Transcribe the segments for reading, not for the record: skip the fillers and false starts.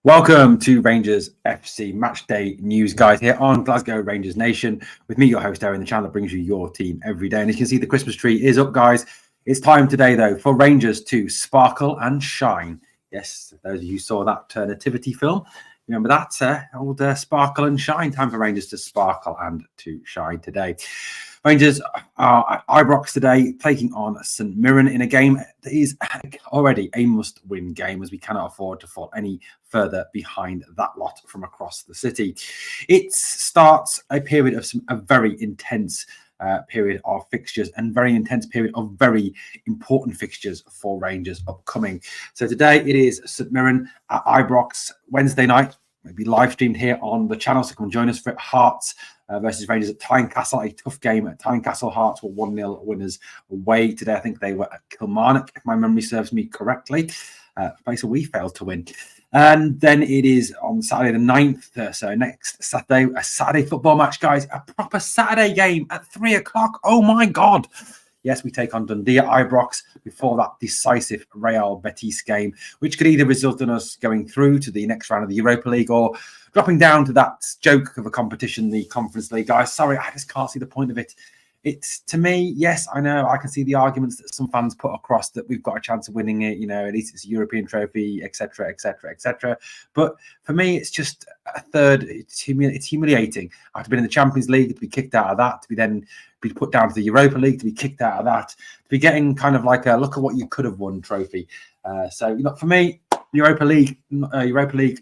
Welcome to Rangers FC Match Day News, guys, here on Glasgow Rangers Nation. With me, your host, Aaron, the channel that brings you your team every day. And as you can see, the Christmas tree is up, guys. It's time today, though, for Rangers to sparkle and shine. Yes, those of you who saw that nativity film, remember that old sparkle and shine. Time for Rangers to sparkle and to shine today. Rangers are at Ibrox today, taking on St Mirren in a game that is already a must-win game, as we cannot afford to fall any further behind that lot from across the city. It starts a period of a very intense period of fixtures and very intense period of very important fixtures for Rangers upcoming. So today it is St Mirren at Ibrox Wednesday night. Maybe live streamed here on the channel, so come and join us for it. Hearts versus Rangers at Tynecastle, a tough game at Tynecastle. Hearts were 1-0 winners away today. I think they were at Clemon, if my memory serves me correctly. Place we failed to win. And then it is on Saturday the 9th, so next Saturday, a Saturday football match, guys. A proper Saturday game at 3 o'clock. Oh my God. Yes, we take on Dundee at Ibrox before that decisive Real Betis game, which could either result in us going through to the next round of the Europa League or dropping down to that joke of a competition, the Conference League. Guys, sorry, I just can't see the point of it. It's, to me, yes, I know, I can see the arguments that some fans put across that we've got a chance of winning it, at least it's a European trophy, etc., etc., etc. But for me, it's just a third, it's humiliating. After being in the Champions League, to be kicked out of that, to be then be put down to the Europa League, to be kicked out of that, to be getting kind of like a look at what you could have won trophy. So, for me, Europa League,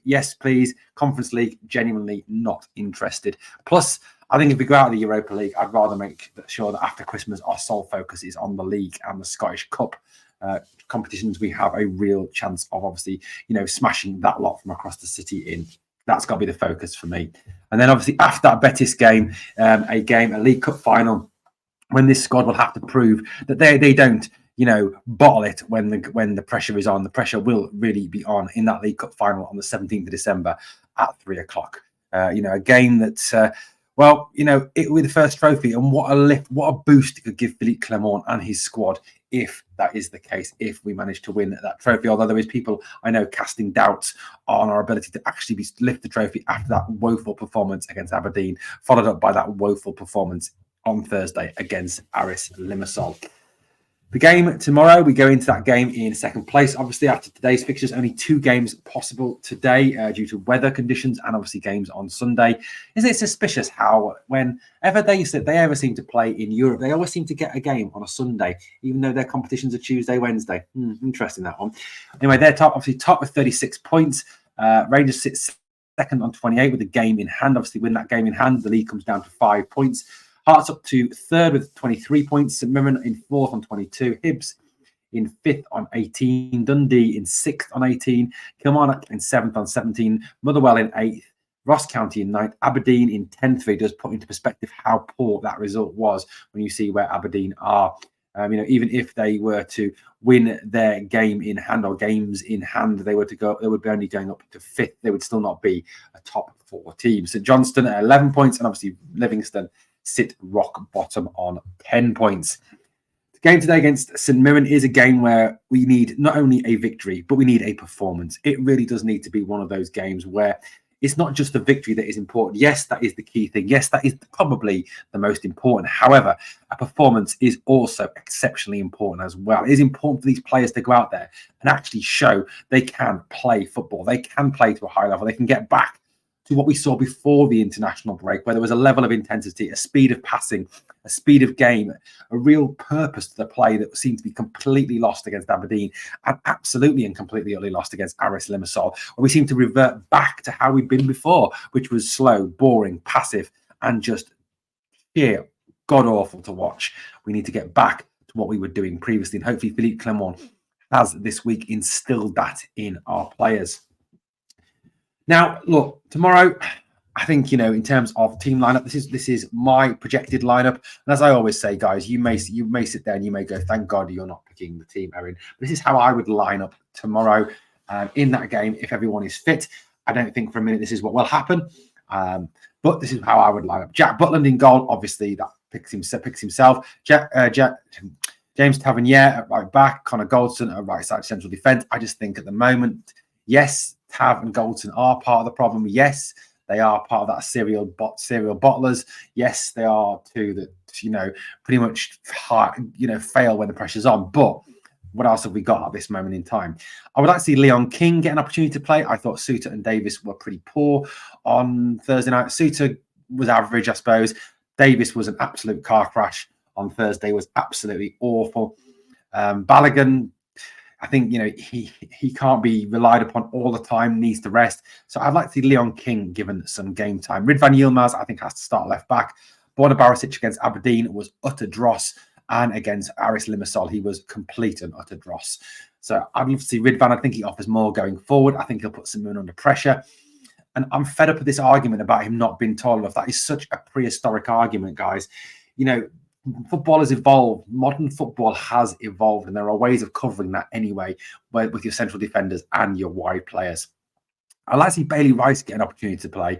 yes, please. Conference League, genuinely not interested. Plus, I think if we go out of the Europa League, I'd rather make sure that after Christmas, our sole focus is on the league and the Scottish Cup competitions. We have a real chance of obviously, smashing that lot from across the city in. That's got to be the focus for me. And then obviously after that Betis game, a League Cup final, when this squad will have to prove that they don't, bottle it when the pressure is on. The pressure will really be on in that League Cup final on the 17th of December at 3 o'clock. A game that, it will be the first trophy, and what a lift, what a boost it could give Philippe Clemon and his squad if that is the case, if we manage to win that trophy. Although there is people I know casting doubts on our ability to actually lift the trophy after that woeful performance against Aberdeen, followed up by that woeful performance on Thursday against Aris Limassol. The game tomorrow, we go into that game in second place. Obviously, after today's fixtures, only 2 games possible today due to weather conditions and obviously games on Sunday. Isn't it suspicious how whenever they ever seem to play in Europe, they always seem to get a game on a Sunday, even though their competitions are Tuesday, Wednesday. Interesting, that one. Anyway, they're top with 36 points. Rangers sit second on 28 with a game in hand. Obviously, win that game in hand, the league comes down to 5 points. Hearts up to third with 23 points. St Mirren in fourth on 22. Hibs in fifth on 18. Dundee in sixth on 18. Kilmarnock in seventh on 17. Motherwell in eighth. Ross County in ninth. Aberdeen in 10th. It does put into perspective how poor that result was when you see where Aberdeen are. Even if they were to win their game in hand or games in hand, they would be only going up to fifth. They would still not be a top 4 team. St Johnstone at 11 points, and obviously Livingston sit rock bottom on 10 points. The game today against St Mirren is a game where we need not only a victory, but we need a performance. It really does need to be one of those games where it's not just the victory that is important. Yes, that is the key thing. Yes, that is probably the most important. However, a performance is also exceptionally important as well. It is important for these players to go out there and actually show they can play football. They can play to a high level. They can get back to what we saw before the international break, where there was a level of intensity, a speed of passing, a speed of game, a real purpose to the play that seemed to be completely lost against Aberdeen and absolutely and completely utterly lost against Aris Limassol, where we seem to revert back to how we've been before, which was slow, boring, passive, and just sheer god-awful to watch. We need to get back to what we were doing previously, and hopefully Philippe Clemon has this week instilled that in our players. Now, look, tomorrow, I think, in terms of team lineup, this is my projected lineup. And as I always say, guys, you may sit there and you may go, thank God you're not picking the team, Erin. But this is how I would line up tomorrow in that game if everyone is fit. I don't think for a minute this is what will happen. But this is how I would line up. Jack Butland in goal, obviously, that picks himself. James Tavernier at right back, Connor Goldson at right side central defence. I just think at the moment, yes, Tav and Goldson are part of the problem. Yes, they are part of that serial bottlers. Yes, they are too that, pretty much, fail when the pressure's on. But what else have we got at this moment in time? I would like to see Leon King get an opportunity to play. I thought Suter and Davis were pretty poor on Thursday night. Suter was average, I suppose. Davis was an absolute car crash on Thursday, was absolutely awful. Balogun, I think, he can't be relied upon all the time, needs to rest. So I'd like to see Leon King given some game time. Ridvan Yilmaz, I think, has to start left back. Borna Barisic against Aberdeen was utter dross. And against Aris Limassol, he was complete and utter dross. So I'd love to see Ridvan. I think he offers more going forward. I think he'll put Clemon under pressure. And I'm fed up with this argument about him not being tall enough. That is such a prehistoric argument, guys. Football has evolved. Modern football has evolved, and there are ways of covering that anyway, with your central defenders and your wide players. I'd like to see Bailey Rice get an opportunity to play.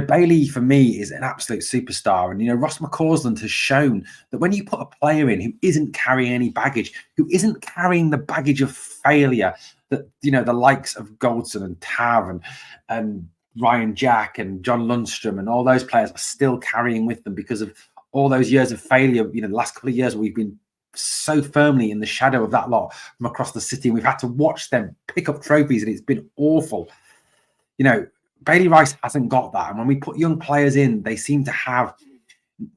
Bailey, for me, is an absolute superstar. And, Ross McCausland has shown that when you put a player in who isn't carrying any baggage, who isn't carrying the baggage of failure that, the likes of Goldson and Tav and Ryan Jack and John Lundstrom and all those players are still carrying with them because of all those years of failure. The last couple of years we've been so firmly in the shadow of that lot from across the city, and we've had to watch them pick up trophies, and it's been awful. Bailey Rice hasn't got that. And when we put young players in, they seem to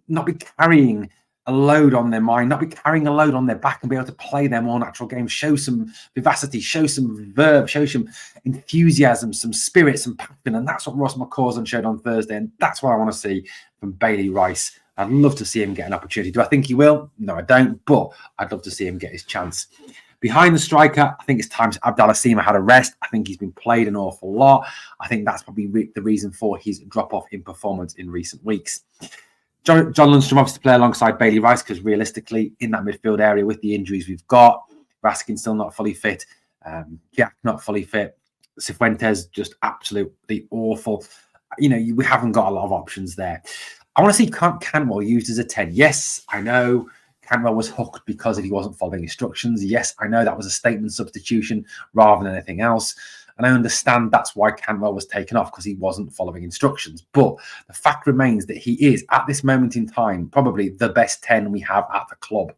not be carrying a load on their mind, not be carrying a load on their back, and be able to play their more natural game, show some vivacity, show some verve, show some enthusiasm, some spirit, some passion. And that's what Ross McCausland showed on Thursday. And that's what I want to see from Bailey Rice. I'd love to see him get an opportunity. Do I think he will? No, I don't. But I'd love to see him get his chance. Behind the striker, I think it's time Abdallah Sima had a rest. I think he's been played an awful lot. I think that's probably the reason for his drop-off in performance in recent weeks. John Lundstrom obviously play alongside Bailey Rice because realistically, in that midfield area with the injuries we've got, Raskin still not fully fit, Jack not fully fit, Cifuentes just absolutely awful. We haven't got a lot of options there. I want to see Cantwell used as a 10. Yes, I know Cantwell was hooked because he wasn't following instructions. Yes, I know that was a statement substitution rather than anything else. And I understand that's why Cantwell was taken off, because he wasn't following instructions. But the fact remains that he is, at this moment in time, probably the best 10 we have at the club.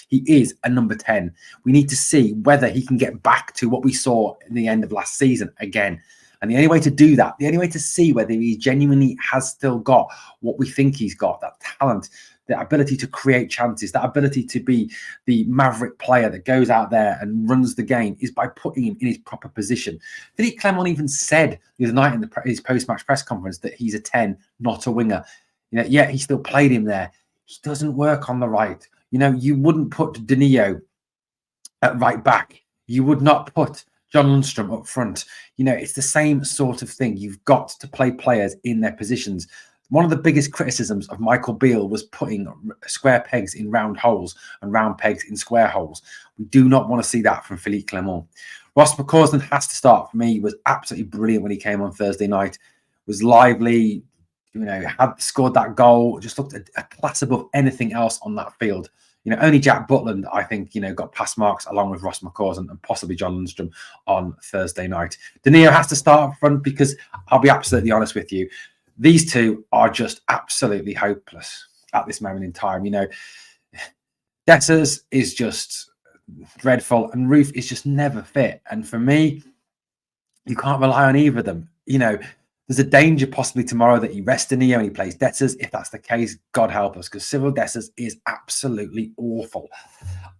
He is a number 10. We need to see whether he can get back to what we saw in the end of last season again. And the only way to do that, the only way to see whether he genuinely has still got what we think he's got, that talent, the ability to create chances, that ability to be the maverick player that goes out there and runs the game, is by putting him in his proper position. Philippe Clemon even said the other night in his post-match press conference that he's a 10, not a winger. Yet he still played him there. He doesn't work on the right. You wouldn't put Danilo at right back. You would not put John Lundstrom up front. It's the same sort of thing. You've got to play players in their positions. One of the biggest criticisms of Michael Beale was putting square pegs in round holes and round pegs in square holes. We do not want to see that from Philippe Clemon. Ross McCausland has to start. For me, he was absolutely brilliant when he came on Thursday night. Was lively, had scored that goal, just looked a class above anything else on that field. Only Jack Butland, I think, got pass marks along with Ross McCausland and possibly John Lundstrom on Thursday night. Danilo has to start up front because I'll be absolutely honest with you, these two are just absolutely hopeless at this moment in time. Dessers is just dreadful and Roof is just never fit. And for me, you can't rely on either of them. There's a danger possibly tomorrow that he rests Danilo and he plays Dessers. If that's the case, God help us, because Cyril Dessers is absolutely awful.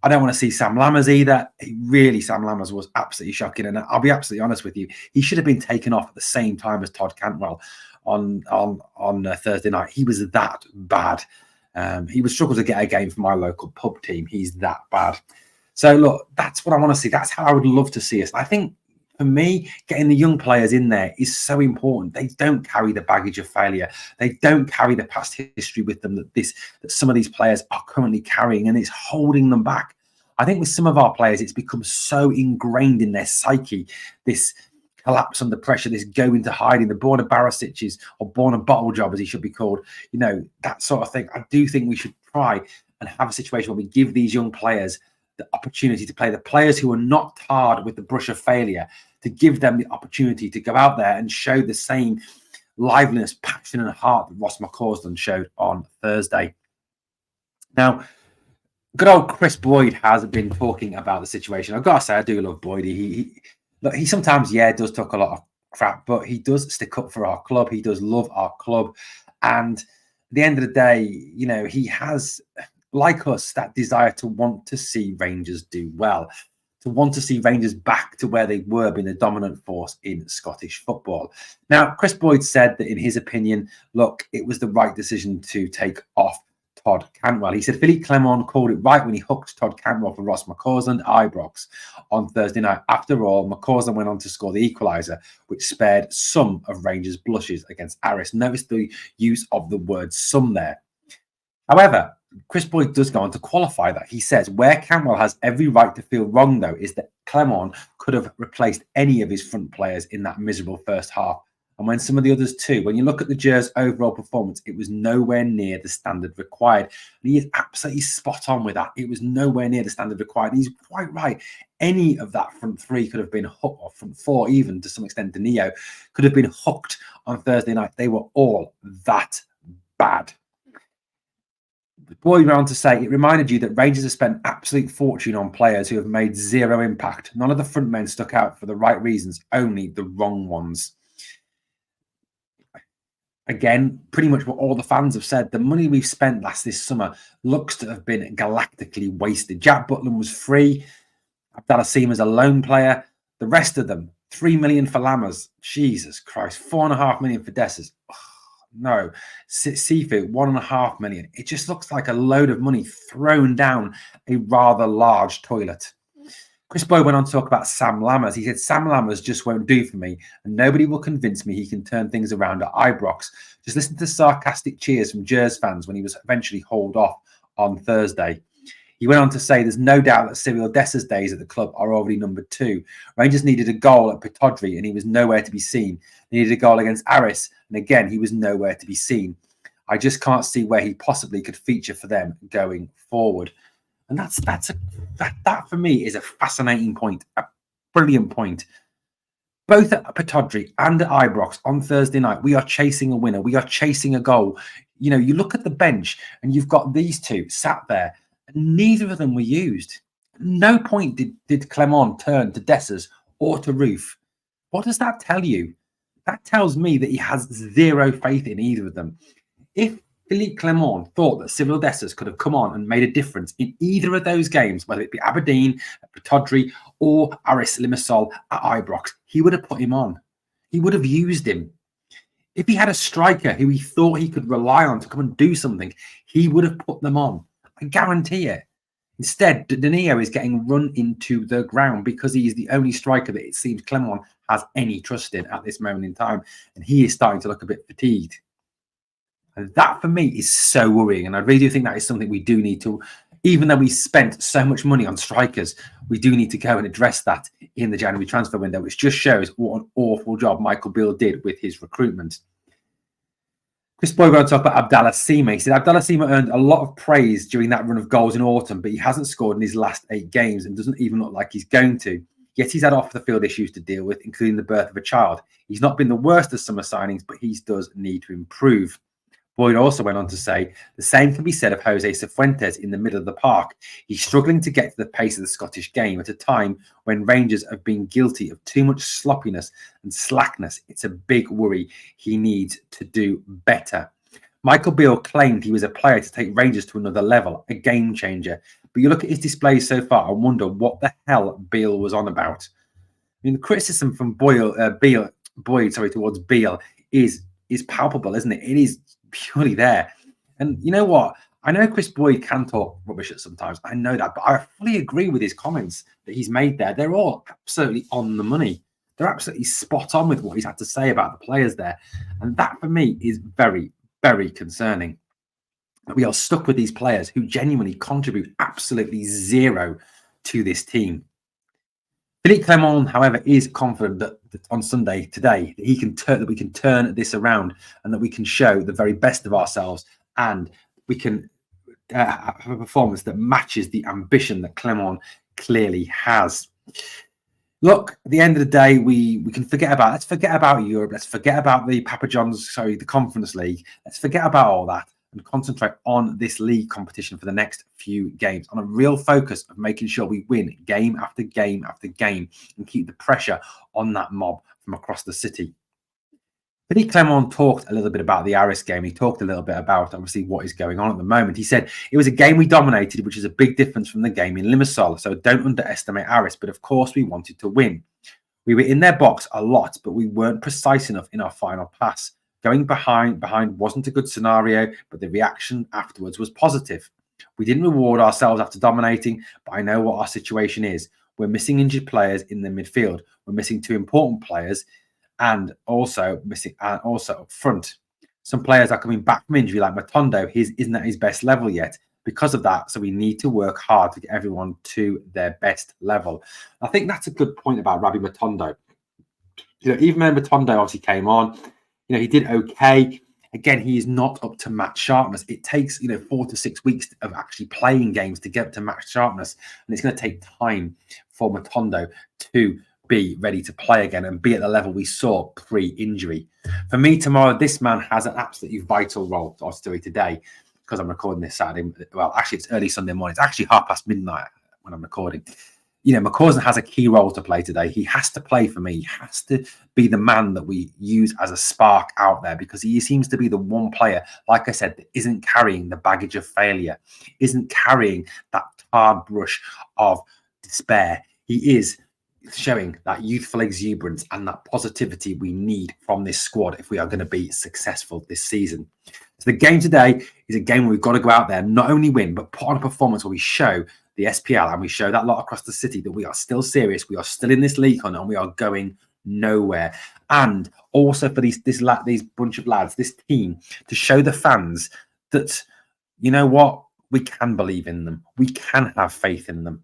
I don't want to see Sam Lammers either. Sam Lammers was absolutely shocking. And I'll be absolutely honest with you, he should have been taken off at the same time as Todd Cantwell on Thursday night. He was that bad. He would struggle to get a game for my local pub team. He's that bad. So look, that's what I want to see. That's how I would love to see us. I think for me, getting the young players in there is so important. They don't carry the baggage of failure. They don't carry the past history with them that some of these players are currently carrying, and it's holding them back. I think with some of our players, it's become so ingrained in their psyche, this collapse under pressure, this go into hiding, the Borna Barisic or Borna Bottle Job, as he should be called, that sort of thing. I do think we should try and have a situation where we give these young players the opportunity to play, the players who are not tarred with the brush of failure, to give them the opportunity to go out there and show the same liveliness, passion and heart that Ross McCausland showed on Thursday. Now, good old Chris Boyd has been talking about the situation. I've got to say, I do love Boyd. He sometimes, does talk a lot of crap, but he does stick up for our club. He does love our club. And at the end of the day, he has, like us, that desire to want to see Rangers do well, to want to see Rangers back to where they were, being a dominant force in Scottish football. Now, Chris Boyd said that in his opinion, look, it was the right decision to take off Todd Cantwell. He said Philippe Clemon called it right when he hooked Todd Cantwell for Ross McCausland at Ibrox on Thursday night. After all, McCausland went on to score the equaliser, which spared some of Rangers' blushes against Aris. Notice the use of the word some there. However, Chris Boyd does go on to qualify that. He says, where Cantwell has every right to feel wrong, though, is that Clemon could have replaced any of his front players in that miserable first half. And when some of the others too, when you look at the Gers' overall performance, it was nowhere near the standard required. And he is absolutely spot on with that. It was nowhere near the standard required. And he's quite right. Any of that front three could have been hooked, or front four even to some extent, Danilo, could have been hooked on Thursday night. They were all that bad. Boyd went on to say, it reminded you that Rangers have spent absolute fortune on players who have made zero impact. None of the front men stuck out for the right reasons, only the wrong ones. Again, pretty much what all the fans have said. The money we've spent this summer looks to have been galactically wasted. Jack Butland was free. Abdallah Seema's a loan player. The rest of them, 3 million for Lammers. Jesus Christ. 4.5 million for Dessers. Oh, no. Cifu, 1.5 million. It just looks like a load of money thrown down a rather large toilet. Chris Boyd went on to talk about Sam Lammers. He said, Sam Lammers just won't do for me, and nobody will convince me he can turn things around at Ibrox. Just listen to the sarcastic cheers from Gers fans when he was eventually hauled off on Thursday. He went on to say there's no doubt that Cyril Dessers' days at the club are already numbered too. Rangers needed a goal at Pittodrie, and he was nowhere to be seen. They needed a goal against Aris, and again, he was nowhere to be seen. I just can't see where he possibly could feature for them going forward. And that for me is a fascinating point, a brilliant point. Both at Pittodrie and at Ibrox on Thursday night, we are chasing a winner. We are chasing a goal. You look at the bench and you've got these two sat there, and neither of them were used. No point did Clemon turn to Dessers or to Roof. What does that tell you? That tells me that he has zero faith in either of them. If Philippe Clemon thought that Cyril Dessers could have come on and made a difference in either of those games, whether it be Aberdeen, Pittodrie, or Aris Limassol at Ibrox, he would have put him on. He would have used him. If he had a striker who he thought he could rely on to come and do something, he would have put them on. I guarantee it. Instead, Danilo is getting run into the ground because he is the only striker that it seems Clemon has any trust in at this moment in time, and he is starting to look a bit fatigued. And that for me is so worrying. And I really do think that is something we do need to, even though we spent so much money on strikers, we do need to go and address that in the January transfer window, which just shows what an awful job Michael Beale did with his recruitment. Chris Boyd went on to talk about Abdallah Seema. He said, Abdallah Seema earned a lot of praise during that run of goals in autumn, but he hasn't scored in his last 8 games and doesn't even look like he's going to. Yet he's had off-the-field issues to deal with, including the birth of a child. He's not been the worst of summer signings, but he does need to improve. Boyd also went on to say, the same can be said of Jose Cifuentes in the middle of the park. He's struggling to get to the pace of the Scottish game at a time when Rangers have been guilty of too much sloppiness and slackness. It's a big worry. He needs to do better. Michael Beale claimed he was a player to take Rangers to another level, a game changer. But you look at his displays so far and wonder what the hell Beale was on about. I mean, the criticism from Boyd towards Beale is palpable, isn't it? It is purely there. And you know what? I know Chris Boyd can talk rubbish at sometimes. I know that, but I fully agree with his comments that he's made there. They're all absolutely on the money. They're absolutely spot on with what he's had to say about the players there. And that for me is very, very concerning. We are stuck with these players who genuinely contribute absolutely zero to this team. Philippe Clemon, however, is confident that on Sunday today that we can turn this around and that we can show the very best of ourselves, and we can have a performance that matches the ambition that Clemon clearly has. Look, at the end of the day, we can forget about, let's forget about Europe. Let's forget about the Papa John's, sorry, the Conference League. Let's forget about all that and concentrate on this league competition for the next few games, on a real focus of making sure we win game after game after game and keep the pressure on that mob from across the city. Clemon talked a little bit about the Aris game. He talked a little bit about, obviously, what is going on at the moment. He said it was a game we dominated, which is a big difference from the game in Limassol. So don't underestimate Aris. But of course, we wanted to win. We were in their box a lot, but we weren't precise enough in our final pass. Going behind wasn't a good scenario, but the reaction afterwards was positive. We didn't reward ourselves after dominating, but I know what our situation is. We're missing injured players in the midfield. We're missing two important players, and also up front. Some players are coming back from injury, like Matondo. He isn't at his best level yet. Because of that, so we need to work hard to get everyone to their best level. I think that's a good point about Rabbi Matondo. Even when Matondo obviously came on, he did okay. Again, he is not up to match sharpness. It takes 4 to 6 weeks of actually playing games to get to match sharpness, and it's going to take time for Matondo to be ready to play again and be at the level we saw pre-injury. For me, tomorrow, this man has an absolutely vital role to do today, because I'm recording this Saturday. Well, actually, it's early Sunday morning. It's actually midnight when I'm recording. McCausland has a key role to play today. He has to play for me. He has to be the man that we use as a spark out there, because he seems to be the one player, like I said, that isn't carrying the baggage of failure, isn't carrying that tarred brush of despair. He is showing that youthful exuberance and that positivity we need from this squad if we are going to be successful this season. So the game today is a game where we've got to go out there, not only win, but put on a performance where we show the SPL and we show that lot across the city that we are still serious, we are still in this league and we are going nowhere. And also for these bunch of lads, this team, to show the fans that, you know what, we can believe in them. We can have faith in them.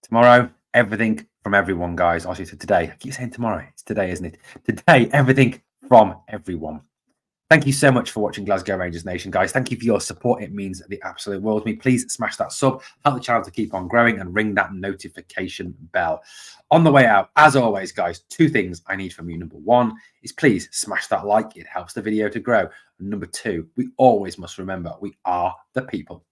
Tomorrow, everything from everyone, guys. Obviously, today. I keep saying tomorrow. It's today, isn't it? Today, everything from everyone. Thank you so much for watching Glasgow Rangers Nation, guys. Thank you for your support. It means the absolute world to me. Please smash that sub, help the channel to keep on growing, and ring that notification bell. On the way out, as always, guys, 2 things I need from you. Number 1 is please smash that like. It helps the video to grow. And number 2, we always must remember we are the people.